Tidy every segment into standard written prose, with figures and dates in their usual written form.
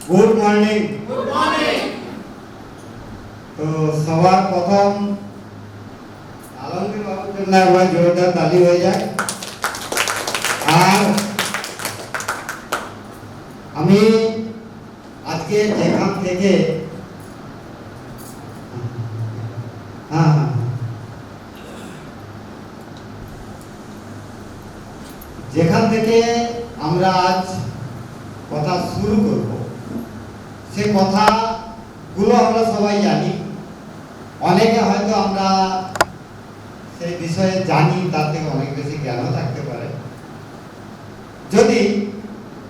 Good morning. তো সবার প্রথম আলমগীর বাবুর জন্য একবার জোরদার তালি হয়ে যায়। আর আমি আজকে যেখান থেকে আমরা আজ কথা শুরু করব, সে কথাগুলো আমরা সবাই জানি। অনেকে হয়তো আমরা সেই বিষয়ে জানি, তার থেকে অনেক বেশি জ্ঞানও থাকতে পারে। যদি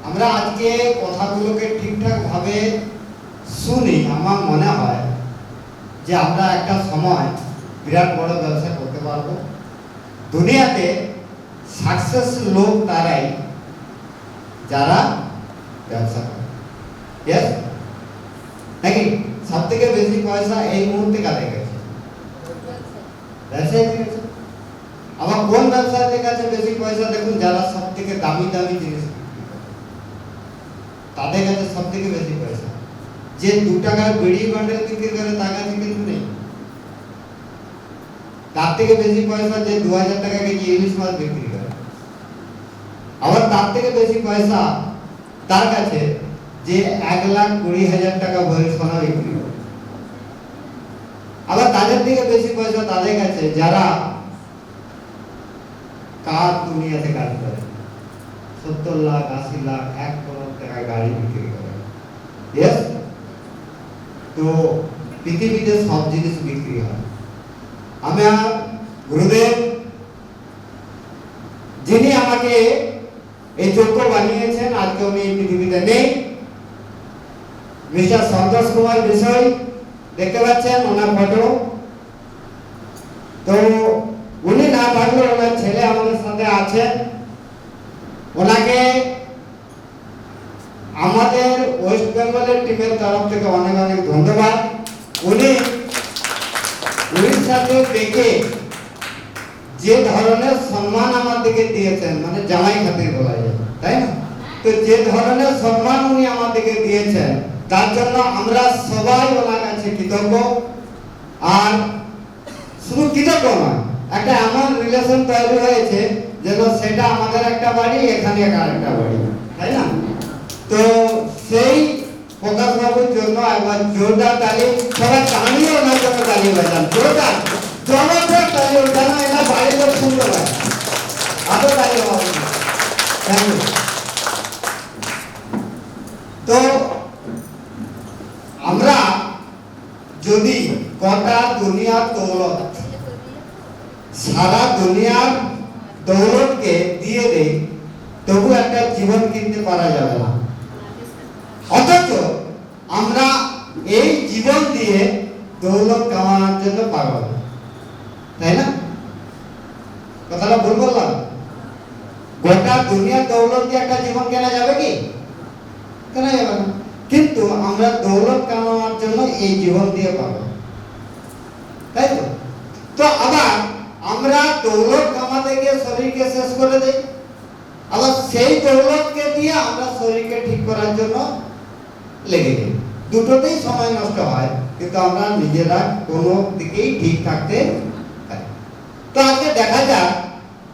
আমরা আজকে কথাগুলোকে ঠিকঠাক ভাবে শুনি, আমার মনে হয় যে আমরা একটা সময় বিরাট বড় ব্যবসা করতে পারবো। দুনিয়াতে সাকসেস লোক তারাই যারা ব্যবসা করে, ইয়েস নাকি? সব থেকে বেশি পয়সা এই মুহূর্তে কাদের কাছে? ব্যবসায়ীদের কাছে। আবার কোন ব্যবসায়ীদের কাছে বেশি পয়সা? দেখুন, যারা সব থেকে দামি দামি জিনিস বিক্রি করে তাদের কাছে সব থেকে বেশি পয়সা। যে 2 টাকার বিড়ি বান্ডেল বিক্রি করে তার কাছে কিন্তু নেই। তার থেকে বেশি পয়সা যে 2000 টাকা কেজি ইলিশ মাছ বিক্রি করে। আবার তার থেকে বেশি পয়সা তার কাছে যে 1,20,000 টাকা ভরি সোনা বিক্রি করে। আবার তাদের থেকে বেশি পয়সা তাদের কাছে যারা কার দুনিয়াতে কাজ করে, 70 লাখ 80 লাখ 1 করোড় টাকা গাড়ি বিক্রি করে। ইয়েস, তো পৃথিবীতে সব জিনিস বিক্রি হয়। আমার গুরুদেব, যিনি আমাকে এই যোগ্য বানিয়েছেন, আজকে উনি এই পৃথিবীতে নেই, মিস্টার সন্তোষ কুমার বিষয়, দেখতে পাচ্ছেন ওনার ফটো। তো উনি না থাকলে ওনার ছেলে আমাদের সাথে আছেন। ওনাকে আমাদের ওয়েস্ট বেঙ্গলের টিমের তরফ থেকে অনেক অনেক ধন্যবাদ। উনি উড়িষ্যাতে দেখে যে ধরনের সম্মান আমাদেরকে দিয়েছেন, মানে জামাই খাতির বলা যায়, তাই না? তো যে ধরনের সম্মান উনি আমাদেরকে দিয়েছেন, তার জন্য আমরা সবাই ওনার কাছে কৃতজ্ঞ। আর শুধু কৃতজ্ঞ নয়, একটা এমন রিলেশন তৈরি হয়েছে যেন সেটা আমাদের একটা বাড়ি, এখানে আরেকটা বাড়ি, তাই না? তো সেই প্রকাশ বাবুর জন্য একবার জোরদার তালি। সবাই কামিয়ে ওনার জন্য তালি বাজান, জোরদার জবরদস্ত তালি বাজানো। এটা বাড়ির লোক শুনতে পায়, এত তালি হবে। Thank you. তো আমরা যদি গোটা দুনিয়ার দৌলত, সারা দুনিয়ার দৌলতকে দিয়ে দেই, তবু একটা জীবন কিনতে পারা যাবে না। অথচ আমরা এই জীবন দিয়ে দৌলত কামানোর জন্য পাগল, তাই না? কথাটা ভুল বললাম? গোটা দুনিয়ার দৌলত দিয়ে একটা জীবন কেনা যাবে কি? কেনা যাবে না। কিন্তু আমরা দৌলত কামানোর জন্য এই জীবন দিয়ে পাবো, তাই তো? তো আবার আমরা দৌলত কামাতে গিয়ে শরীরকে শেষ করে দেই, আবার সেই দৌলতকে দিয়ে আমরা শরীরকে ঠিক করার জন্য লেগে যাই। দুটোতেই সময় নষ্ট হয়, কিন্তু আমরা নিজেরা কোনো দিকেই ঠিক থাকতে পারি। তো আজকে দেখা যাক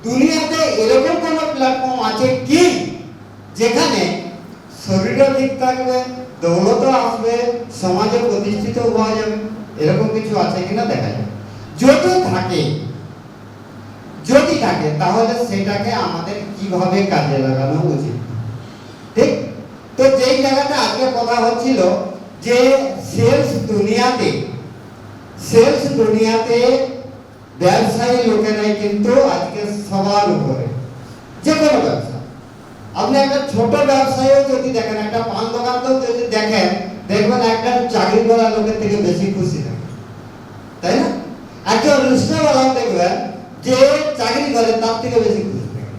দুনিয়াতে এরকম কোন প্ল্যাটফর্ম আছে কি যেখানে শরীরও ঠিক থাকবে, দৌলতও আসবে, সমাজে প্রতিষ্ঠিত হওয়া যাবে। এরকম কিছু আছে কিনা দেখা যাবে। যদি থাকে তাহলে সেটাকে আমাদের কিভাবে কাজে লাগানো উচিত, ঠিক? তো যেই জায়গাটা আজকে কথা হচ্ছিল যে সেলস দুনিয়াতে ব্যবসায়ী লোকেরাই কিন্তু আজকে সবার উপরে। যে কোনো ব্যবসা, আপনি একটা ছোট ব্যবসায়ীও যদি দেখেন, একটা পান দোকানকেও যদি দেখেন, দেখবেন একটা চাকরি করা লোকের থেকে বেশি খুশি থাকে, তাই না? একজন রিক্সাওয়ালাও দেখবেন যে চাকরি করে তার থেকে বেশি খুশি থাকে,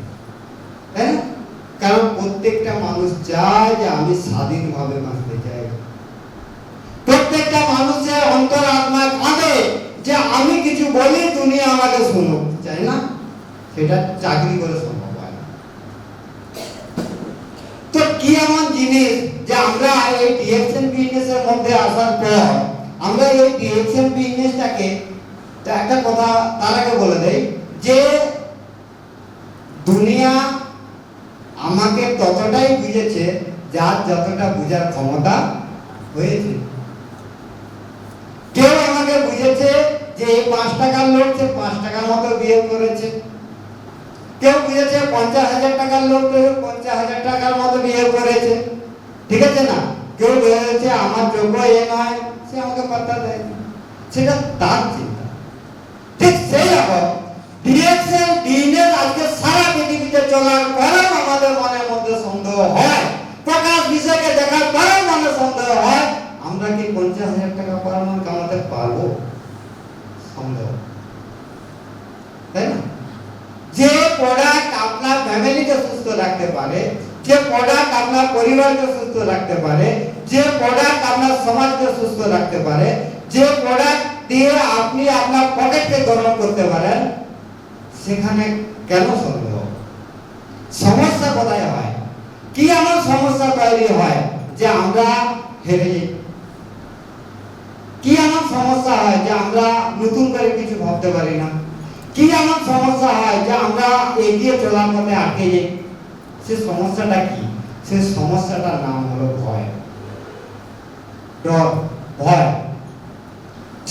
তাই না? কারণ প্রত্যেকটা মানুষ চায় যে আমি স্বাধীনভাবে বাঁচতে চাই। প্রত্যেকটা মানুষের অন্তরাত্মা কাঁদে যে আমি কিছু বলি দুনিয়া আমাকে শুনুক, চাই না? সেটা চাকরি করে সম্ভব হয় না। তো কি এমন জিনিস যে আমরা এই ডিএকশন বিজনেসের মধ্যে আসার পর আমরা এই ডিএকশন বিজনেসটাকে একটা কথা তার আগে বলে দেই যে দুনিয়া আমাকে ততটাই বুঝেছে যার যতটা বুঝার ক্ষমতা হয়েছে। কেউ আমাকে বুঝেছে যে এই 5 টাকার লোক সে 5 টাকার মতো বিয়ে করেছে, কেউ বুঝেছে 50,000 টাকার লোক 50,000 টাকার মতো বিয়ে করেছে, ঠিক আছে না? কেউ বুঝেছে আমার যোগ্য এ নয়, সে আমাকে পাত্তা দেয়, সেটা তার চিন্তা। ঠিক সেই রকম ডিএকশন বিজনেস আজকে সারা পৃথিবীতে চলার পরেও আমাদের মনের মধ্যে সন্দেহ হয়, প্রকাশ বিষয়কে দেখার পরেও মনে সন্দেহ হয় আমরা কি 50,000 টাকা পার মাস কামাতে পারবো? সন্দেহ, তাই না? যে প্রোডাক্ট আপনার ফ্যামিলিকে সুস্থ রাখতে পারে, যে প্রোডাক্ট আপনার পরিবারকে সুস্থ রাখতে পারে, যে প্রোডাক্ট আপনার সমাজকে সুস্থ রাখতে পারে, যে প্রোডাক্ট দিয়ে আপনি আপনার পকেটকে গরম করতে পারেন, সেখানে কেন সন্দেহ? সমস্যা কোথায় হয়? কি এমন সমস্যা তৈরি হয় যে আমরা হেরে যাই? কি এমন সমস্যা হয় যে আমরা নতুন করে কিছু ভাবতে পারি না? কি এমন সমস্যা হয় যে আমরা এগিয়ে চলার পথে আটকে যাই? সে সমস্যাটা কি? সে সমস্যাটার নাম হলো ভয়, ডর, ভয়।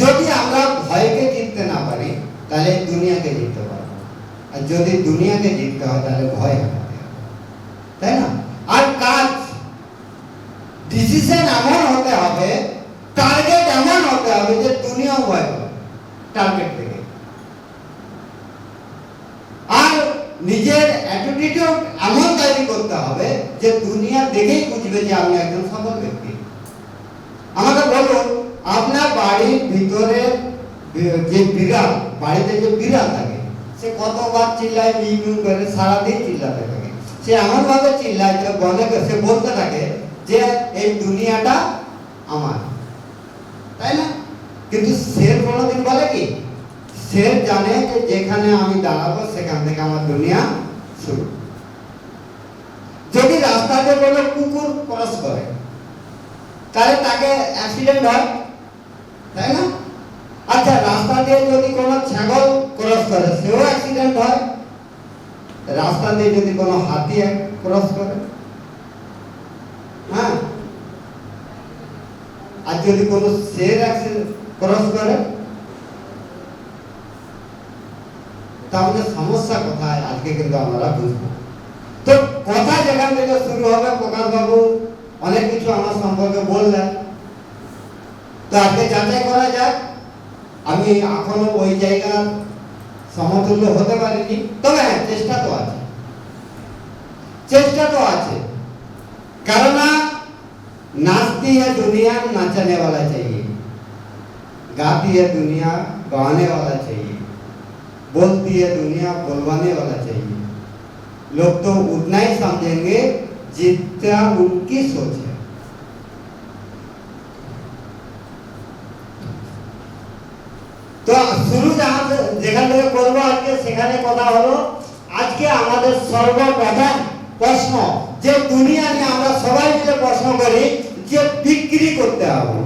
যদি আমরা ভয়কে জিততে না পারি তাহলে দুনিয়াকে জিততে পারবো, আর যদি দুনিয়াকে জিততে হয় তাহলে ভয় হারাতে হবে, তাই না? আর কাজ ডিসিশন এমন হতে হবে, টার্গেট এমন হতে হবে যে দুনিয়াও ভয় পাবে টার্গেট থেকে। আর নিজের অ্যাটিটিউড এমন তৈরি করতে হবে যে দুনিয়া দেখেই বুঝবে যে আমি একজন সফল ব্যক্তি। আমাকে বলুন, আপনার বাড়ির ভিতরে যে বিড়াল, বাড়িতে যে বিড়াল থাকে, সে কতবার চিল্লায়, মিউ মিউ করে, সারাদিন চিল্লাতে থাকে। সে এমন ভাবে চিল্লায় যে সে বলতে থাকে যে এই দুনিয়াটা আমার, তাই না? কিন্তু শের কোনোদিন বলে কি? শের জানে যে যেখানে আমি দাঁড়াবো সেখান থেকে আমার দুনিয়া শুরু। যদি রাস্তাতে কোনো কুকুর ক্রস করে তাহলে তাকে অ্যাক্সিডেন্ট হয়, তাই না? আচ্ছা, রাস্তা দিয়ে যদি কোনো ছাগল ক্রস করে সেও অ্যাক্সিডেন্ট হয়। রাস্তা দিয়ে যদি কোনো হাতি ক্রস করে, হ্যাঁ, আর যদি কোনো শের ক্রস করে, তাহলে সমস্যা কোথায় আজকে কিন্তু আমরা বুঝবো। তো কথা যেখান থেকে শুরু হবে, প্রকাশ বাবু অনেক কিছু আমার সম্পর্কে বললেন, তো আজকে যাচাই করা যাক। আমি এখনো ওই জায়গার সমতুল্য হতে পারিনি, তবে হ্যাঁ, চেষ্টা তো আছে, চেষ্টা তো আছে। কারণ नाचती है दुनिया नाचने वाला चाहिए, गाती है दुनिया गाने वाला चाहिए, बोलती है दुनिया बोलवाने वाला चाहिए। लोग तो उतना ही समझेंगे जितना उनकी सोच है। तो शुरू जहां যেখান থেকে করব আজকে সেখানে কথা হলো আজকে আমাদের সর্বপ্রথম প্রশ্ন যে দুনিয়া নিয়ে আমরা সবাই মিলে প্রশ্ন করি যে বিক্রি করতে হবে,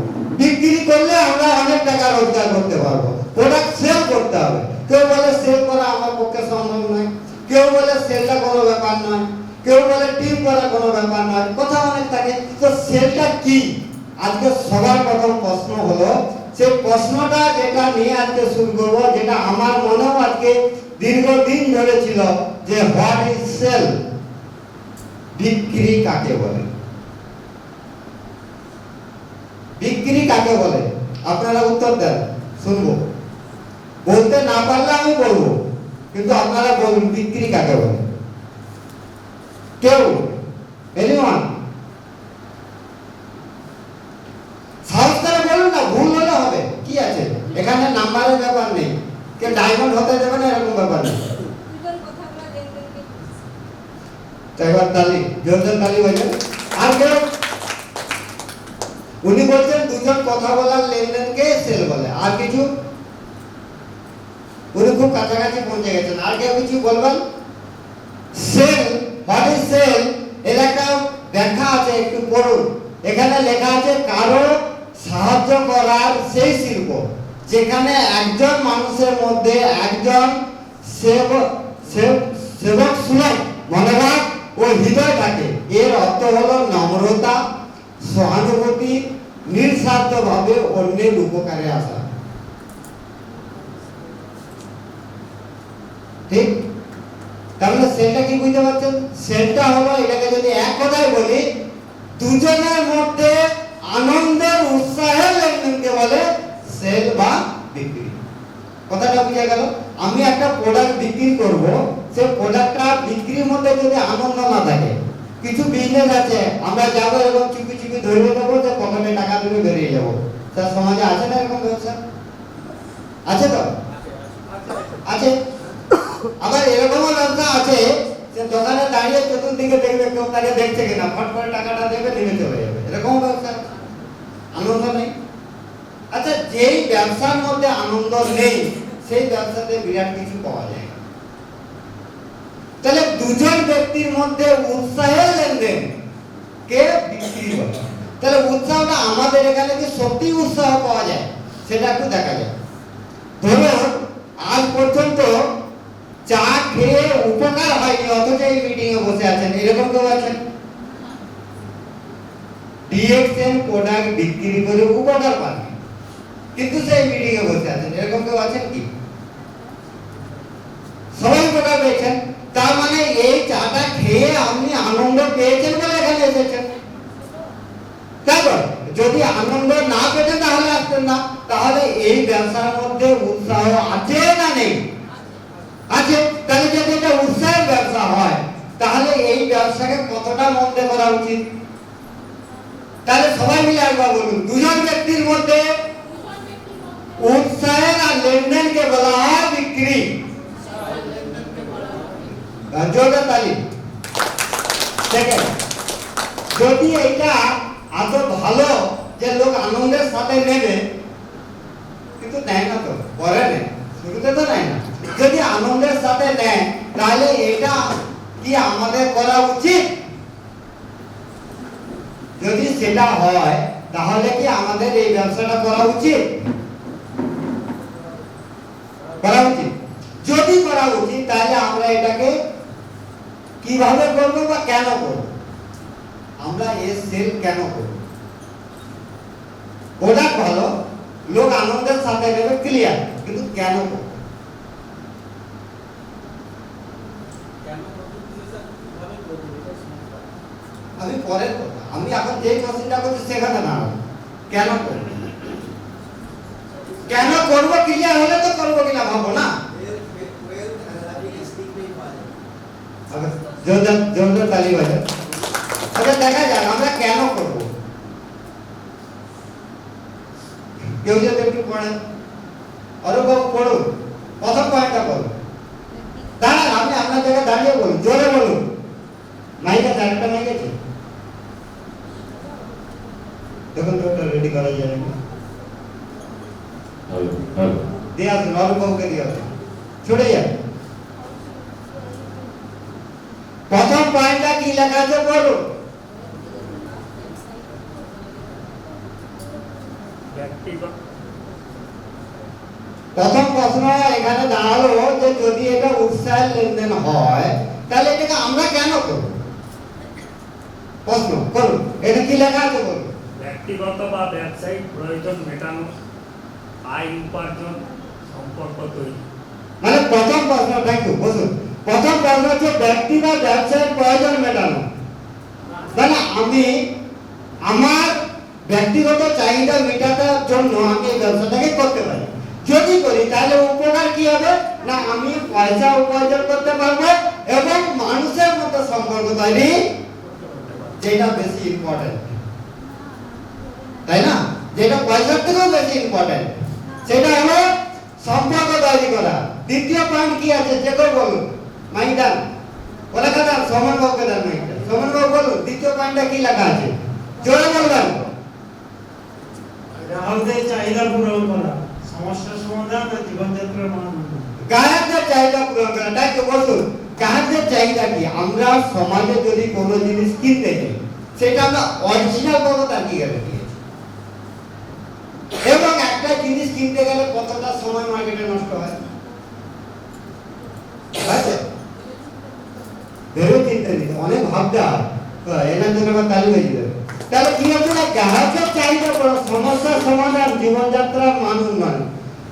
বিক্রি করলে আমরা অনেক টাকা রোজগার করতে পারবো, প্রোডাক্ট সেল করতে হবে। কেউ বলে সেল করা আমার পক্ষে সম্ভব নয়, কেউ বলে সেলটা কোনো ব্যাপার নয়, কেউ বলে টিম করা কোনো ব্যাপার নয়, কথা অনেক থাকে। তো সেলটা কি? আজকে সবার প্রথম প্রশ্ন হলো, সেই প্রশ্নটা যেটা নিয়ে আজকে শুরু করবো, যেটা আমার মনেও আজকে দীর্ঘদিন ধরে ছিল যে হোয়াট ইজ সেল, বিক্রি কাকে বলে? বিক্রি কাকে বলে? আপনারা উত্তর দেন, শুনবো। বলতে না পারলে আমি বলবো, কিন্তু আপনারা বলুন বিক্রি কাকে বলে। কেউ এনিওয়ান সাহস করে বলুন না, ভুল হলে হবে, কি আছে এখানে, নাম্বারের ব্যাপার নেই, কে ডায়মন্ড হতে দেবে না এরকম ব্যাপার নেই। এবার তালি, জোরদার তালি বাজে। আর কেউ? উনি বলছেন দুজন কথা বলার লেনদেনকে সেল বলে। আর কিছু? উনি খুব কাছাকাছি পৌঁছে গেছেন। আর কেউ কিছু বলবেন? Sale, what is sale? এর একটা ব্যাখ্যা আছে, একটু পড়ুন। এখানে লেখা আছে কারো সাহায্য করার সেই শিল্প যেখানে একজন মানুষের মধ্যে একজন সেবক সুলভ মনোভাব ও হৃদয় থাকে। এর অর্থ হলো নম্রতা, সহানুভূতি, নিঃস্বার্থভাবে অন্যের উপকারে আসা। ঠিক? তাহলে সেটা কি বুঝতে পারছেন? সেটা হলো, এটাকে যদি এক কথায় বলি, দুজনের মধ্যে আনন্দের উৎসাহের লেনদেনকে বলে সেল বা বিক্রি। কথাটা বুঝে গেল? আমি একটা প্রোডাক্ট বিক্রি করব, সেই প্রোডাক্টটা বিক্রির মধ্যে যদি আনন্দ না থাকে, কিছু বিজনেস আছে আমরা যাবো এবং চুপি চুপি ধরিয়ে দেবো যে পকেটে টাকা তুলে বেরিয়ে যাবো। তার সমাজে আছে না এরকম ব্যবসা? আছে তো? আছে। আবার এরকমও ব্যবসা আছে যে দোকানে দাঁড়িয়ে চতুর্দিকে দেখবে কেউ তাকে দেখছে কিনা, ফট করে টাকাটা দেবে, নেমে চলে যাবে। এরকম ব্যবসা, আনন্দ নেই। আচ্ছা, যেই ব্যবসার মধ্যে আনন্দ নেই সেই ব্যবসাতে বিরাট কিছু পাওয়া যায় না। তাহলে দুজন ব্যক্তির মধ্যে উৎসাহের লেনদেন কে বিক্রি করে। তাহলে উৎসাহটা আমাদের এখানে কি সত্যি উৎসাহ পাওয়া যায় সেটা একটু দেখা যায়। ধরুন আজ পর্যন্ত চা খেয়ে উপকার হয়নি অথচ এই মিটিং এ বসে আছেন, এরকম কেউ আছেন? ডিএক্সএন প্রোডাক্ট বিক্রি করে উপকার পান কিন্তু সেই মিটিং এ বসে আছেন, এরকম কেউ আছেন কি? সবাই উপকার পেয়েছেন। তার মানে এই চাটা খেয়ে আপনি আনন্দ পেয়েছেন বলে এখানে এসেছেন। তারপর যদি আনন্দ না পেতেন তাহলে আসতেন না। তাহলে এই ব্যবসার মধ্যে উৎসাহ আছে না নেই? আছে। তাহলে যদি এটা উৎসাহের ব্যবসা হয় তাহলে এই ব্যবসাকে কতটা মন দিয়ে করা উচিত? তাহলে সবাই মিলে একবার বলুন, দুজন ব্যক্তির মধ্যে উৎসাহের আর লেনদেনকে বলা হয় বিক্রি। জোরদার তালি। যদি এটা এত ভালো যে লোক আনন্দের সাথে নেবে, কিন্তু নেয় না তো, পরে নেয়, শুরুতে তো নেয় না। যদি আনন্দের সাথে নেয় তাহলে এটা কি আমাদের করা উচিত? যদি সেটা হয় তাহলে কি আমাদের এই ব্যবসাটা করা উচিত? করা উচিত। যদি করা উচিত তাহলে আমরা এটাকে কিভাবে করব বা কেন করব? আমরা এই সেল কেন করব? প্রোডাক্ট ভালো, লোক আনন্দের সাথে নেবে, ক্লিয়ার, কিন্তু কেন করব? আমি পরের কথা, আমি এখন যে কোশ্চেনটা করছি সেখানে না, কেন করব? কেন করব ক্লিয়ার হলে তো করব কিনা ভাবো না। জোরদার তালি বাজান। আচ্ছা দেখা যাক আমরা কেন করব। কেউ যদি একটু পড়েন, অরূপ বাবু পড়ুন, প্রথম পয়েন্টটা বলুন। দাঁড়ান, আপনি আপনার জায়গায় দাঁড়িয়ে বলুন, জোরে বলুন। মাইক আছে, আরেকটা মাইক আছে, দেখুন তো ওটা রেডি করা যায় না। দিয়ে আসুন, অরূপ বাবুকে দিয়ে আসুন, ছুটে যান। প্রথম পয়েন্টটা কি লেখা আছে বলুন। প্রথম প্রশ্ন এখানে দাঁড়ালো যে যদি এটা উৎসাহের লেনদেন হয় তাহলে এটাকে আমরা কেন করব? প্রশ্ন করুন, এটা কি লেখা আছে বলুন। ব্যক্তিগত বা ব্যবসায়িক প্রয়োজন মেটানো, আয় উপার্জন, সম্পর্ক তৈরি। মানে প্রথম প্রশ্ন, থ্যাংক ইউ, বসুন। প্রথম প্রশ্ন হচ্ছে ব্যক্তি বা ব্যবসায়িক প্রয়োজন মেটানো। মানে আমি আমার ব্যক্তিগত চাহিদা মেটানোর জন্য আমি এই ব্যবসাটাকে করতে পারি। যদি করি তাহলে উপকার কি হবে না, আমি পয়সা উপার্জন করতে পারবো এবং মানুষের মধ্যে সম্পর্ক তৈরি, যেটা বেশি ইম্পর্টেন্ট, তাই না? যেটা পয়সার থেকেও বেশি ইম্পর্টেন্ট সেটা হলো সম্পর্ক তৈরি করা। দ্বিতীয় পয়েন্ট কি আছে যে কেউ বলুন, মাইদান বলে কথা, সমান বাবুকে দেন মাইকটা। সমান বাবু বলুন দ্বিতীয় পয়েন্টটা কি লেখা আছে, জোরে বলবেন। গ্রাহকদের চাহিদা পূরণ করা, সমস্যার সমাধান ও জীবনযাত্রার মান উন্নয়ন। গ্রাহকদের চাহিদা পূরণ করা, তাই তো বলুন। গ্রাহকদের চাহিদা কি? আমরা সমাজে যদি কোনো জিনিস কিনতে যাই সেটা আমরা অরিজিনাল পাবো তার কি গ্যারান্টি আছে? এবং একটা জিনিস কিনতে গেলে কতটা সময় মার্কেটে নষ্ট হয়, ভেবে চিন্তা নিতে অনেক ভাবতে হয়, এনার জন্য আমার তালি বাজিয়ে দেবে। তাহলে কি হচ্ছে না, গ্রাহকের চাহিদা বড়, সমস্যার সমাধান, জীবনযাত্রার মান উন্নয়ন।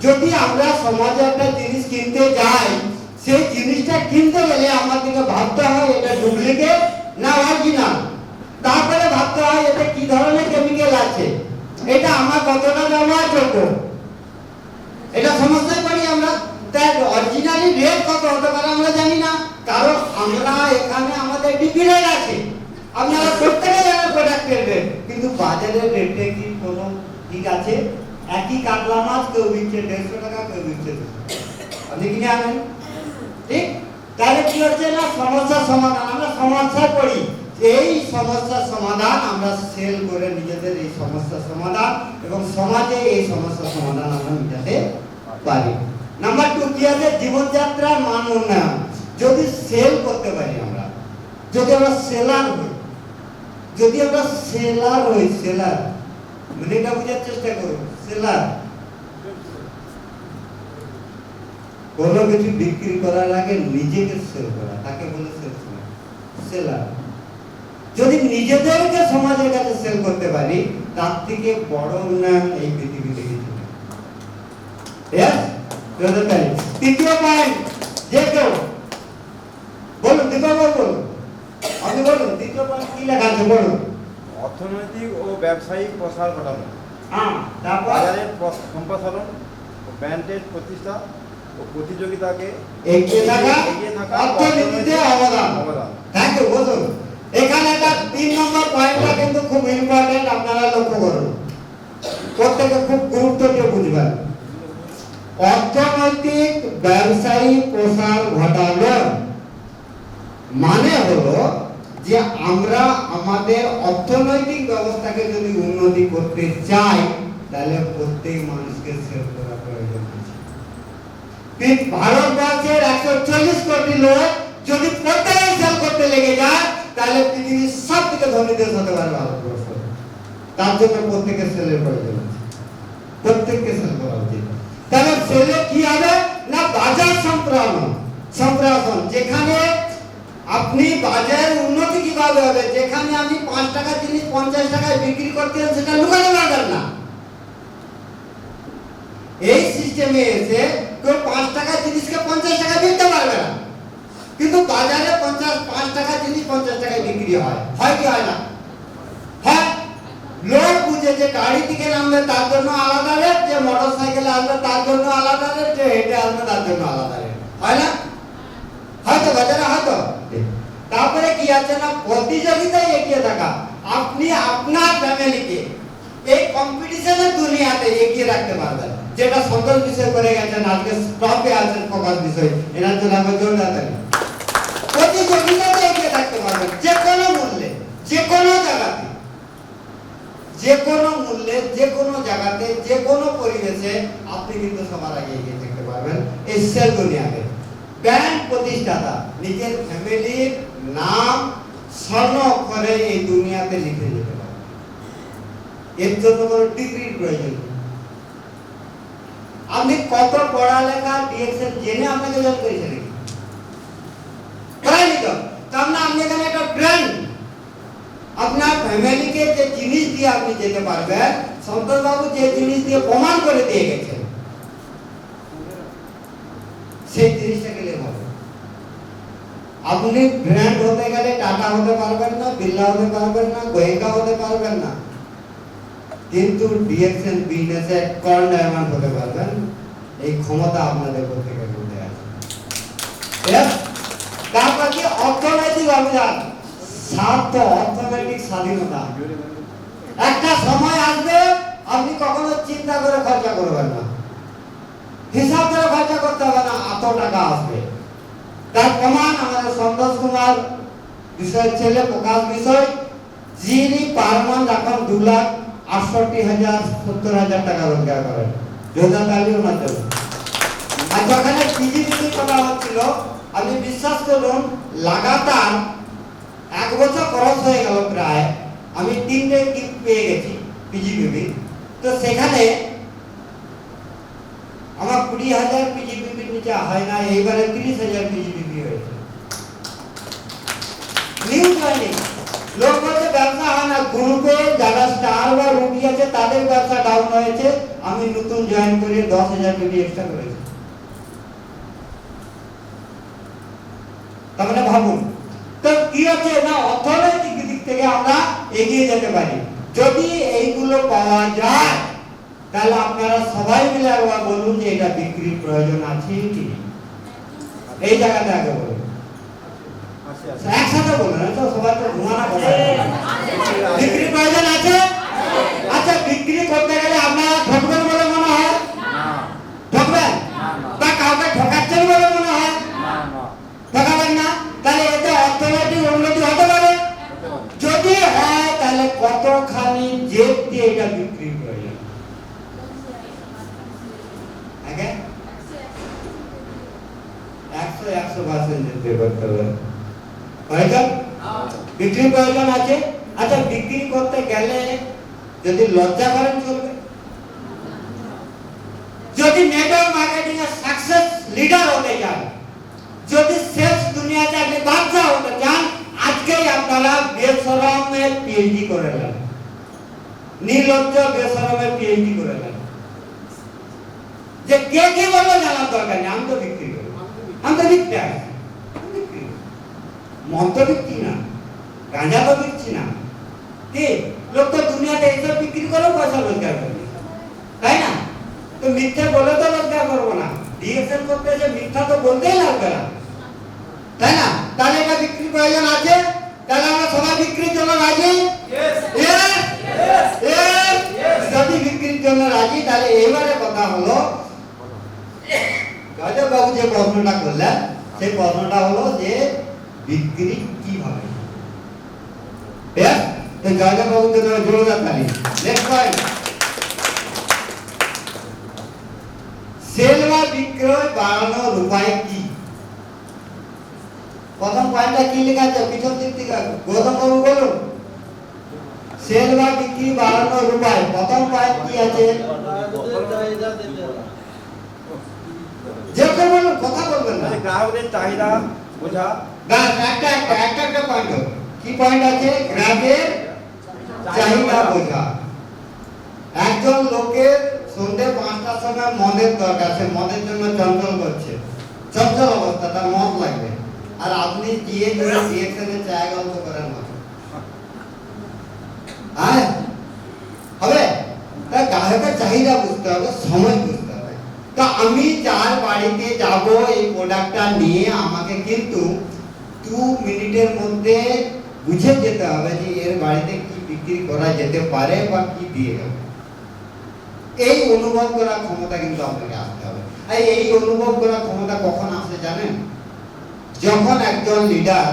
যদি আমরা সমাজে একটা জিনিস কিনতে যাই, সেই জিনিসটা কিনতে গেলে আমাদেরকে ভাবতে হয় এটা ডুপ্লিকেট না অরিজিনাল, তারপরে ভাবতে হয় এতে কি ধরনের কেমিক্যাল আছে, এটা আমার কতটা ব্যবহার করব, এটা সমস্যায় পড়ি আমরা। তাই অরিজিনালি রেট কত হতে পারে আমরা জানি না, কারণ আমরা এখানে আমাদের ডিপিরেট আছে, আপনারা প্রত্যেকে জানেন প্রোডাক্টের রেট, কিন্তু বাজারের রেটে কি কোনো ঠিক আছে? একই কাতলা মাছ কেউ বিকছে 150 টাকা, কেউ বিকছে 200 টাকা, আপনি কি জানেন? ঠিক? তাহলে কি হচ্ছে না, সমস্যার সমাধান, আমরা সমস্যায় পড়ি, এই সমস্যার সমাধান আমরা সেল করে নিজেদের এই সমস্যার সমাধান এবং সমাজে এই সমস্যার সমাধান আমরা মেটাতে পারি। নাম্বার 2 কি আছে, জীবনযাত্রার মান উন্নয়ন। যদি সেল করতে পারি আমরা, যদি আমরা সেলার হই, যদি আমরা সেলার হই, সেলার মানে এটা বোঝার চেষ্টা করুন, সেলার কোনো কিছু বিক্রি করার আগে নিজেকে সেল করা, তাকে বলে সেলসম্যান, সেলার। যদি নিজেদেরকে সমাজের কাছে সেল করতে পারি, তার থেকে বড় উন্নয়ন এই পৃথিবীতে কিছু নেই। यस তৃতীয় পয়েন্ট, যে কেউ বলুন, দীপক বলুন, আপনি বলুন তৃতীয় পয়েন্ট কি লেখা আছে বলুন। অর্থনৈতিক ও ব্যবসায়িক প্রসার ঘটানো, হ্যাঁ, তারপর বাজারের সম্প্রসারণ ও ব্র্যান্ডের প্রতিষ্ঠা ও প্রতিযোগিতাকে এগিয়ে থাকা, অর্থনীতিতে অবদান। Thank you. বলুন, এখানে একটা 3 নম্বর পয়েন্টটা কিন্তু খুব ইম্পর্টেন্ট, আপনারা লক্ষ্য করুন, প্রত্যেকে খুব গুরুত্ব দিয়ে বুঝবেন। অর্থনৈতিক ব্যবসায়িক প্রসার ঘটানো মানে হলো যে আমরা আমাদের অর্থনৈতিক ব্যবস্থাকে যদি উন্নতি করতে চাই, তাহলে প্রত্যেক মানুষকে সেল করা প্রয়োজন আছে। ভারতবর্ষের 140 কোটি লোক যদি প্রত্যেকে সেল করতে লেগে যায়, তাহলে পৃথিবীর সব থেকে ধনী দেশ হতে পারে ভারতবর্ষ। তার জন্য প্রত্যেকের সেলের প্রয়োজন আছে, প্রত্যেককে সেল করা উচিত। তাহলে সেলে কি হবে না, বাজার সম্প্রসারণ, যেখানে আপনি বাজারের উন্নতি কিভাবে হবে, যেখানে আপনি 5 টাকার জিনিস 50 টাকায় বিক্রি করতেন, সেটা লুকাতে পারবেন না। এই সিস্টেমে এসে কেউ 5 টাকার জিনিসকে 50 টাকায় বিকতে পারবে না, কিন্তু বাজারে 5 টাকার জিনিস 50 টাকায় বিক্রি হয় কি হয় না? হ্যাঁ, লোক বুঝে যে গাড়ি থেকে নামবে তার জন্য আলাদা রেট, যে মোটরসাইকেলে আসবে তার জন্য আলাদা রেট, যে হেঁটে আসবে তার জন্য আলাদা রেট, হয় না? হয়তো বাজারে হয়তো। তারপরে কি আছে না, প্রতিযোগিতায় এগিয়ে থাকা। আপনি আপনার ফ্যামিলিকে এই কম্পিটিশনের দুনিয়াতে এগিয়ে রাখতে পারবেন, যেটা সন্তোষ বিষয় করে গেছেন, আজকে টপে আছেন ফোকাস বিষয়, এনার জন্য আমরা জোরদার থাকি। প্রতিযোগিতাতে এগিয়ে থাকতে পারবেন, যে কোনো মূল্যে, যে কোনো জায়গাতে, যে কোনো মূল্যে, যে কোনো জায়গাতে, যে কোনো পরিবেশে আপনি কিন্তু সবার আগে এগিয়ে থাকতে পারবেন এই সেল দুনিয়াতে। ব্র্যান্ড প্রতিষ্ঠাতা, নিজের ফ্যামিলির নাম স্বর্ণ অক্ষরে এই দুনিয়াতে লিখে যেতে পারে, এর জন্য কোনো ডিগ্রির প্রয়োজন নেই। আপনি কত পড়ালেখা দিয়েছেন জেনে আপনাকে জয়েন করেছে নাকি? করাইনি তো, তার না আপনি এখানে একটা ব্র্যান্ড, আপনার ফ্যামিলিকে যে জিনিস দিয়ে আপনি যেতে পারবেন, সন্তোষ বাবু যে জিনিস দিয়ে প্রমাণ করে দিয়ে গেছেন, সেই জিনিসটাকে লেখা হবে। আপনি ব্র্যান্ড হতে গেলে টাটা হতে পারবেন না, বিড়লা হতে পারবেন না, গোয়েঙ্কা হতে পারবেন না, কিন্তু ডিএক্সএন বিজনেসে কর্ন ডায়মন্ড হতে পারবেন। এই ক্ষমতা আপনাদের প্রত্যেকের মধ্যে আছে। তারপর কি অর্থনৈতিক অভিযান, অর্থনৈতিক স্বাধীনতা। একটা সময় আসবে আপনি কখনো চিন্তা করে খরচা করবেন না, হিসাব করে খরচা করতে হবে না, এত টাকা আসবে। তার প্রমাণ আমাদের সন্তোষ কুমার বিষয়ের ছেলে প্রকাশ বিষয়, যিনি পার মান্থ এখন 2,68,000-70,000 টাকা রোজগার করেন। যোদ্ধা তালির মাধ্যমে। আর যখন পিজিডিসি করা হচ্ছিল, আপনি বিশ্বাস করুন লাগাতার 1 বছর খরচ হয়ে গেল প্রায়, আমি 3টে গিফট পেয়ে গেছি পিজিপিবি। তো সেখানে আমার 20,000 পিজিপিবির নিচে হয় না, এইবারে 30,000 পিজিপিবি হয়েছে। নিউ জয়েনিং, লোক বলছে ব্যবসা হয় না, গ্রুপে যারা স্টার বা রুটি আছে তাদের ব্যবসা ডাউন হয়েছে, আমি নতুন জয়েন করে 10,000 পিবি এক্সট্রা করেছি। তার মানে ভাবুন তো কি হচ্ছে না, অর্থনৈতিক দিক থেকে আমরা এগিয়ে যেতে পারি যদি এইগুলো পাওয়া যায়। তাহলে আপনারা সবাই মিলে একবার বলুন যে এটা বিক্রির প্রয়োজন আছে কি এই জায়গাতে আগে বলুন, আছে আছে একসাথে বলুন, তো সবাই তো ঘুমানো কথা। বিক্রির প্রয়োজন আছে। আচ্ছা, বিক্রি করতে গেলে আপনারা ঠকবেন বলে মনে হয়? না ঠকবেন বা কাউকে ঠকাচ্ছেন বলে মনে হয়? না না ঠকাবেন না। তাহলে এতে অর্থনৈতিক উন্নতি হতে পারে। যদি হয় তাহলে কতখানি জেদ দিয়ে এটা বিক্রি প্রয়োজন? আগে 100% জেদ দিয়ে করতে হবে। প্রয়োজন বিক্রি প্রয়োজন আছে। আচ্ছা, বিক্রি করতে গেলে যদি লজ্জা করেন চলবে? যদি নেটওয়ার্ক মার্কেটিং এর সাকসেস লিডার হতে চান, যদি সেলস দুনিয়াতে আপনি বাদশা হতে চান, আজকেই আপনারা বেশরমের পিএইচডি করে নেন, নির্লজ্জ বেশরমের পিএইচডি করে নেন। যে কে কি বললো জানার দরকার নেই, আমি তো বিক্রি করি, আমি তো বিক্রি আসি, মদ তো বিক্রি না, গাঁজা তো বিক্রি না, কি লোক তো দুনিয়াতে এইসব বিক্রি করে পয়সা রোজগার করে, তাই না? তো মিথ্যা বলে তো রোজগার করবো না, ডিএসএল করতে যে মিথ্যা তো বলতেই লাগবে না, তাই না? তাহলে এটা বিক্রি প্রয়োজন আছে। তাহলে আমরা সবাই বিক্রির জন্য রাজি? যদি বিক্রির জন্য রাজি, তাহলে এবারে কথা হলো জয়দেব বাবু যে প্রশ্নটা করলেন, সেই প্রশ্নটা হলো যে বিক্রি কিভাবে। তো জয়দেব বাবুকে জোরদার তালি। নেক্সট পয়েন্ট, সেল বা বিক্রয় বাড়ানোর উপায় কি? প্রথম পয়েন্টটা কি লেখা আছে পিছন দিক থেকে? গৌতম বাবু বলুন, সেল বা বিক্রি বাড়ানোর উপায় প্রথম পয়েন্ট কি আছে? যেরকম বলুন, কথা বলবেন না, গ্রাহকদের চাহিদা বোঝা। একটা পয়েন্ট কি পয়েন্ট আছে? গ্রাহকের চাহিদা বোঝা। একজন লোকের সন্ধ্যে 5টার সময় মদের দরকার, সে মদের জন্য চঞ্চল করছে, চঞ্চল অবস্থা, তার মদ লাগবে, আর আপনি গিয়ে যদি রিঅ্যাকশনে চায় গল্প করেন না, হ্যাঁ হবে? তাই গ্রাহকের চাহিদা বুঝতে হবে, সময় বুঝতে হবে। তো আমি যার বাড়িতে যাব এই প্রোডাক্টটা নিয়ে, আমাকে কিন্তু 2 মিনিটের মধ্যে বুঝে যেতে হবে যে এর বাড়িতে কি বিক্রি করা যেতে পারে বা কি দিয়ে যাবে। এই অনুভব করার ক্ষমতা কিন্তু আপনাকে আসতে হবে। আর এই অনুভব করার ক্ষমতা কখন আসে জানেন? যখন একজন লিডার,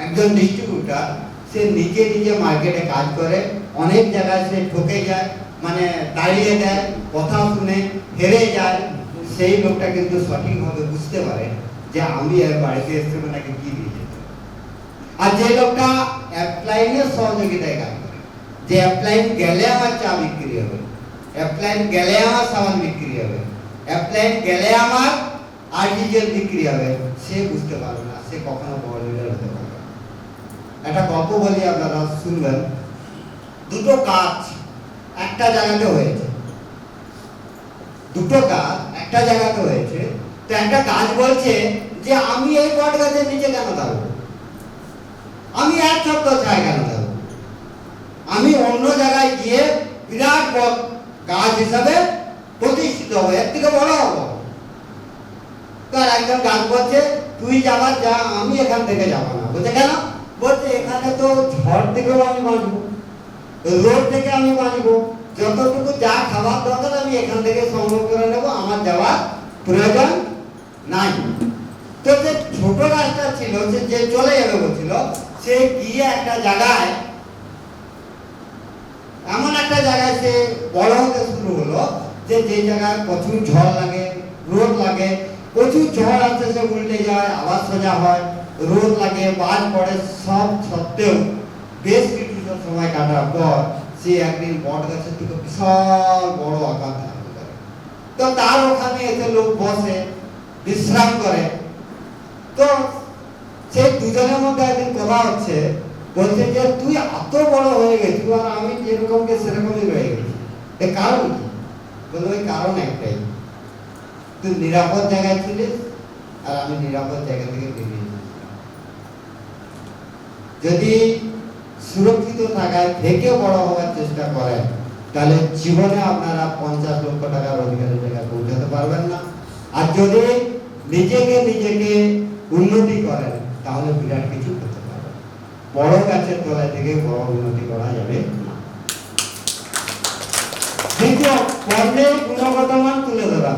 একজন ডিস্ট্রিবিউটর, সে নিজে নিজে মার্কেটে কাজ করে, অনেক জায়গায় সে ঠকে যায়, মানে দাঁড়িয়ে দেয়, কথা শুনে হেরে যায়, সেই লোকটা কিন্তু সঠিকভাবে বুঝতে পারে যে আমি এর বাড়িতে এসে ওনাকে কি দিয়ে যেতে। আর যে লোকটা অ্যাপ্লাইনের সহযোগিতায় কাজ করে, যে অ্যাপ্লাইন গেলে আমার চা বিক্রি হবে, অ্যাপ্লাইন গেলে আমার সামান বিক্রি হবে, অ্যাপ্লাইন গেলে আমার আর্টিজেন বিক্রি হবে, সে বুঝতে পারবে না, সে কখনো বড় লিডার হতে পারবে না। একটা গল্প বলি, আপনারা শুনবেন। দুটো গাছ একটা জায়গাতে হয়েছে, দুটো গাছ একটা জায়গাতে হয়েছে। তো একটা গাছ বলছে যে আমি এই বট গাছের নিচে কেন থাকবো, আমি এক ছত্র ছায় কেন থাকবো, আমি অন্য জায়গায় গিয়ে বিরাট বট গাছ হিসাবে প্রতিষ্ঠিত হবো, এর থেকে বড় হবো। তার একজন গাছ বলছে তুই যাবার যা, আমি এখান থেকে যাবো না। বলছে কেন? বলছে এখানে তো ঝড় থেকেও আমি বাঁচবো, রোদ থেকে আমি বাঁচবো, যতটুকু যা খাবার দরকার আমি এখান থেকে সংগ্রহ করে নেবো, আমার যাওয়ার প্রয়োজন নাই। তো যে ছোট গাছটা ছিল, যে চলে যাবে বলছিল, সে গিয়ে একটা জায়গায়, এমন একটা জায়গায় সে বড় হতে শুরু হলো যে জায়গায় প্রচুর ঝড় লাগে, রোদ লাগে, প্রচুর ঝড় আসতে সে উল্টে যায়, আবার সোজা হয়, রোদ লাগে, বাজ পড়ে, সব সত্ত্বেও বেশ কিছু সময় কাটার পর সে একদিন বট গাছের থেকে বিশাল বড় আকার ধারণ করে। তো তার ওখানে এসে লোক বসে বিশ্রাম করে। তো সেই দুজনের মধ্যে একদিন কথা হচ্ছে, বলছে যে তুই এত বড় হয়ে গেছিস আর আমি যেরকমকে সেরকমই রয়ে গেছি, এর কারণ কি? বললো ওই কারণ একটাই, তুই নিরাপদ জায়গায় ছিলিস আর আমি নিরাপদ জায়গা থেকে বেরিয়ে এসেছিলাম। যদি সুরক্ষিত থাকায় থেকে বড় হওয়ার চেষ্টা করেন তাহলে জীবনে আপনারা 50 লক্ষ টাকা রোজগারের জায়গায় পৌঁছাতে পারবেন না। আর যদি নিজেকে উন্নতি করেন তাহলে বিরাট কিছু করতে পারবেন। বড় গাছের তলায় থেকে বড় উন্নতি করা যাবে না। দ্বিতীয়, পণ্যের গুণগত মান তুলে ধরা,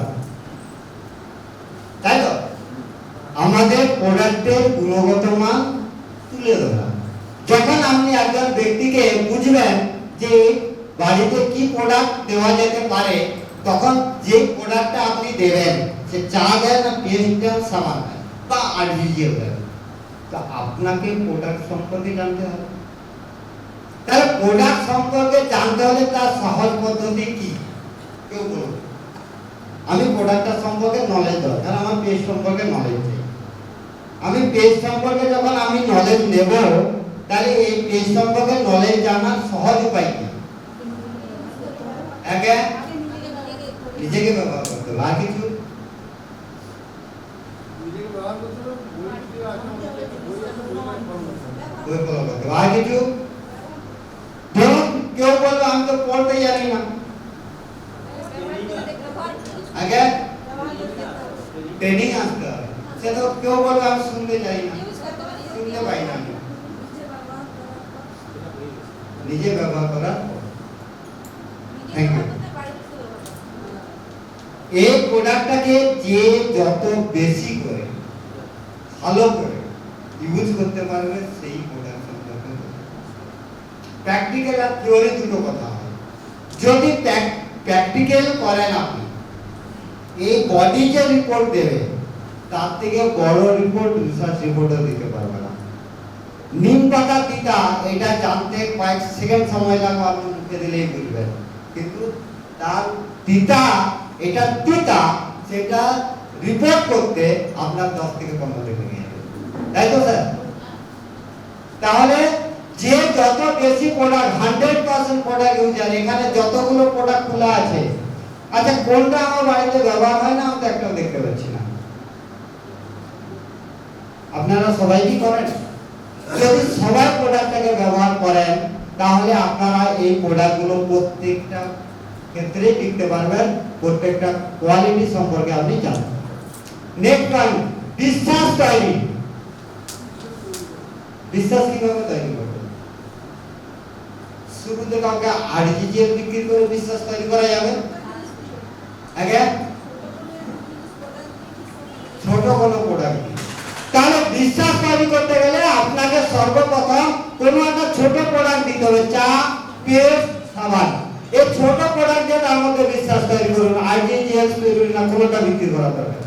তাই তো? আমাদের প্রোডাক্টের গুণগত মান তুলে ধরা। যখন আপনি একজন ব্যক্তিকে বুঝবেন যে বাড়িতে কি প্রোডাক্ট দেওয়া যেতে পারে, তখন যে প্রোডাক্টটা আপনি দেবেন, সে চা দেন না পেস্ট দেন, সাবান দেন বা আর্টিফিশিয়াল দেন, তো আপনাকে প্রোডাক্ট সম্পর্কে জানতে হবে। তাহলে প্রোডাক্ট সম্পর্কে জানতে হলে তার সহজ পদ্ধতি কি? কেউ বলুন। আমি প্রোডাক্টটা সম্পর্কে নলেজ দরকার, আমার পেস্ট সম্পর্কে নলেজ চাই। আমি পেস্ট সম্পর্কে যখন আমি নলেজ নেব, তাহলে এই পেস্ট সম্পর্কে নলেজ জানার সহজ উপায় কি? আগে নিজেকে ব্যবহার করতে হবে। আর কিছু? বই ফলো করতে হবে। আর কিছু? ধরুন কেউ বলবে আমি তো পড়তে জানি না, আগে ট্রেনিং আসতে হবে। সে তো কেউ বলবে আমি শুনতে চাই না, শুনতে পাই না, নিজে ব্যবহার করা। Thank you. এই প্রোডাক্টটাকে যে যত বেশি করে ভালো করে ইউজ করতে পারবে সেই প্রোডাক্ট সম্পর্কে। প্র্যাকটিক্যাল আর থিওরি দুটো কথা হয়। যদি প্র্যাকটিক্যাল করেন আপনি, এই বডি যে রিপোর্ট দেবে তার থেকে বড় রিপোর্ট রিসার্চ রিপোর্টও দিতে পারবে না। নিম পাতা তিতা এটা জানতে কয়েক সেকেন্ড সময় লাগবে, আপনি মুখে দিলেই বুঝবেন। কিন্তু তার তিতা, এটা তিতা, সেটা রিপোর্ট করতে আপনার 10 থেকে 15 দিন লেগে যাবে, তাই তো স্যার? তাহলে যে যত বেশি প্রোডাক্ট, 100% প্রোডাক্ট ইউজার, এখানে যতগুলো প্রোডাক্ট খোলা আছে, আচ্ছা কোনটা আমার বাড়িতে ব্যবহার হয় না আমি তো একটাও দেখতে পাচ্ছি না। আপনারা সবাই কি করেন? যদি সবাই প্রোডাক্টটাকে ব্যবহার করেন তাহলে আপনারা এই প্রোডাক্টগুলো প্রত্যেকটা ক্ষেত্রে টিকতে পারবেন, প্রত্যেকটা কোয়ালিটি সম্পর্কে আপনি জানবেন। নেক্সট পয়েন্ট, বিশ্বাস তৈরি। বিশ্বাস কিভাবে তৈরি করবেন? শুরুতে কাউকে আর্টিফিশিয়াল বিক্রি করে বিশ্বাস তৈরি করা যাবে? আগে ছোট কোনো প্রোডাক্ট, তাহলে বিশ্বাস তৈরি করতে গেলে আপনাকে সর্বপ্রথম কোনো একটা ছোট প্রোডাক্ট দিতে হবে। চা, পেস্ট, সাবান, এই ছোট প্রোডাক্ট দিয়ে তার মধ্যে বিশ্বাস তৈরি করুন। আইডিজিএস তৈরি না কোনোটা বিক্রি করা দরকার।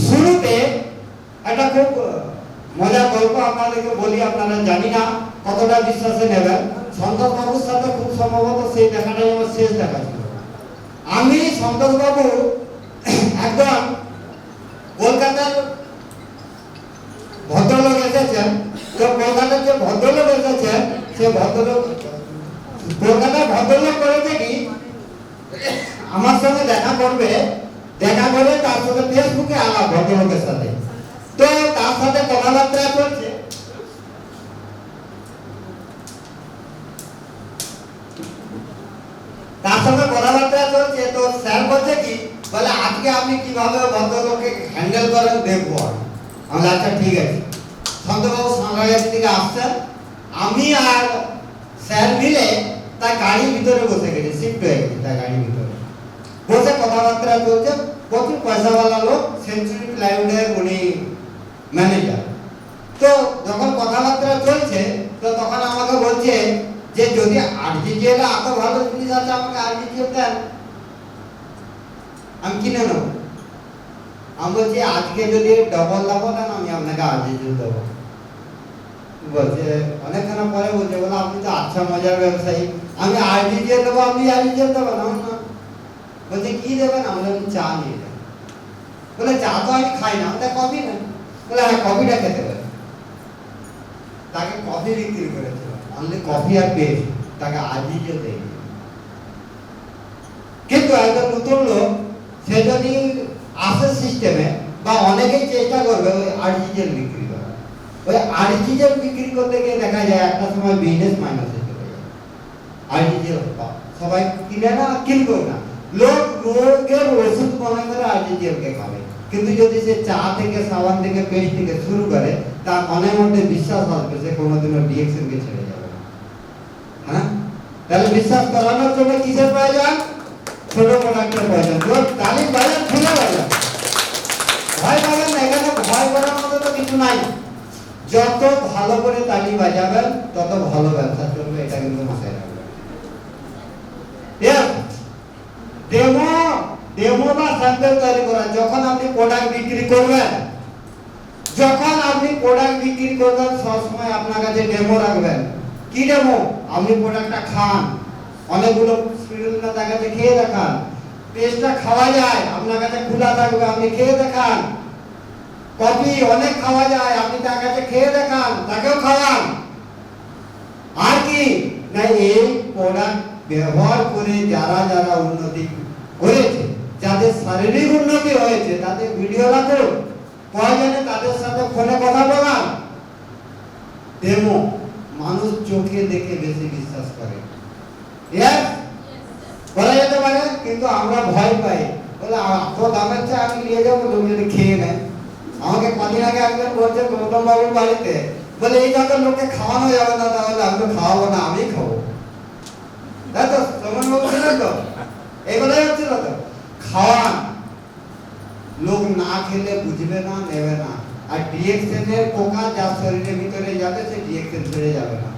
শুরুতে একটা খুব মজার গল্প আপনাদেরকে বলি, আপনারা জানি না কতটা বিশ্বাসে নেবেন। সন্তোষ বাবুর সাথে খুব সম্ভবত সেই দেখাটাই আমার শেষ দেখা ছিল। আমি সন্তোষ বাবু একদম কলকাতার ভদ্রলোক এসেছেন, তো কলকাতার যে ভদ্রলোক এসেছেন সে ভদ্রলোক কলকাতার ভদ্রলোক করেছে কি আমার সঙ্গে দেখা করবে, দেখা করে তার সাথে ফেসবুকে আলাপ ভদ্রলোকের সাথে। তো তার সাথে কথাবার্তা চলছে, তার সঙ্গে কথাবার্তা চলছে। তো স্যার বলছে কি, বলে আজকে আপনি কিভাবে ভদ্রলোককে হ্যান্ডেল করেন দেখবো। আমি আচ্ছা ঠিক আছে। সন্তবাবু সাংবাদিক থেকে আসছেন, আমি আর স্যার মিলে তার গাড়ির ভিতরে বসে গেছি, শিফট হয়ে গেছি তার গাড়ির ভিতরে বসে কথাবার্তা চলছে। প্রচুর পয়সাওয়ালা লোক, সেঞ্চুরি প্লাইউডের উনি ম্যানেজার। তো যখন কথাবার্তা চলছে তো তখন আমাকে বলছে যে যদি আরজিজিএল এত ভালো জিনিস আছে আমাকে আরজিজিএল দেন, আমি কিনে নেব। আমি বলছি আজকে যদি ডবল লাভ দেন আমি আপনাকে আরজিজিএল দেবো। বলছে অনেকখানা পরে বলছে বলে আপনি তো আচ্ছা মজার ব্যবসায়ী, আমি আরটিজিএল দেবো, আপনি আরটিজিএল দেবেন না? বলছে কি দেবেন? আমরা চা নিয়ে যাবো। বলে চা তো আমি খাই না, আমাদের কফি না। বলে হ্যাঁ কফিটা খেতে পারে। তাকে কফি বিক্রি করেছিল, অনলি কফি আর পেস্ট, তাকে আরটিজিএল দেয়। কিন্তু একজন নতুন লোক সে যদি আসে সিস্টেমে বা অনেকেই চেষ্টা করবে ওই আরটিজিএল বিক্রি করা, ওই আরটিজিএল বিক্রি করতে গিয়ে দেখা যায় একটা সময় বিজনেস মাইনাসে চলে যায়। আরটিজিএল সবাই কিনে না, কিনবেও না, লোক রোগের ওষুধ মনে করে আরটিজিএল কে খাবে। কিন্তু যদি সে চা থেকে, সাবান থেকে, পেস্ট থেকে শুরু করে, তার মনের মধ্যে বিশ্বাস আসবে সে কোনোদিনও ডিএক্সএল কে ছেড়ে যাবে না। হ্যাঁ, তাহলে বিশ্বাস করানোর জন্য কিসের প্রয়োজন? ছোট প্রোডাক্টের প্রয়োজন। তালি বাজার খুলে বাজার, ভয় পাবেন না, এখানে ভয় করার মতো তো কিছু নাই। যত ভালো করে তালি বাজাবেন তত ভালো ব্যবসা চলবে, এটা কিন্তু মাথায় রাখবেন। ডেমো বা স্যাম্পল তৈরি করা, যখন আপনি প্রোডাক্ট বিক্রি করবেন, সবসময় আপনার কাছে ডেমো রাখবেন। কি ডেমো? আপনি প্রোডাক্টটা খান, অনেকগুলো স্টুডেন্টরা তার কাছে খেয়ে দেখান, পেস্টটা খাওয়া যায়, আপনার কাছে খোলা থাকবে, আপনি খেয়ে দেখান। কফি অনেক খাওয়া যায়, আপনি তার কাছে খেয়ে দেখান, তাকেও খাওয়ান। আর কি না, এই প্রোডাক্ট ব্যবহার করে যারা যারা উন্নতি করেছে, যাদের শারীরিক উন্নতি হয়েছে, তাদের ভিডিও রাখুন, প্রয়োজনে তাদের সাথে ফোনে কথা বলান। ডেমো মানুষ চোখে দেখে বেশি বিশ্বাস করে, বলা যেতে পারে, কিন্তু আমরা ভয় পাই। বলে এত দামের চেয়ে আমি নিয়ে যাবো, লোক যদি খেয়ে নেয়। আমাকে কদিন আগে একজন বলছে গৌতম বাবুর বাড়িতে, বলে এই যত লোককে খাওয়ানো যাবে না, তাহলে আমি খাওয়াবো না, আমি খাবো। তাই তো সোমন বাবু ছিলেন তো, এগুলোই হচ্ছিল তো। খাওয়ান, লোক না খেলে বুঝবে না, নেবে না। আর ডিএক্সএন এর পোকা যার শরীরের ভিতরে যাবে, সে ডিএক্সএন ছেড়ে যাবে না।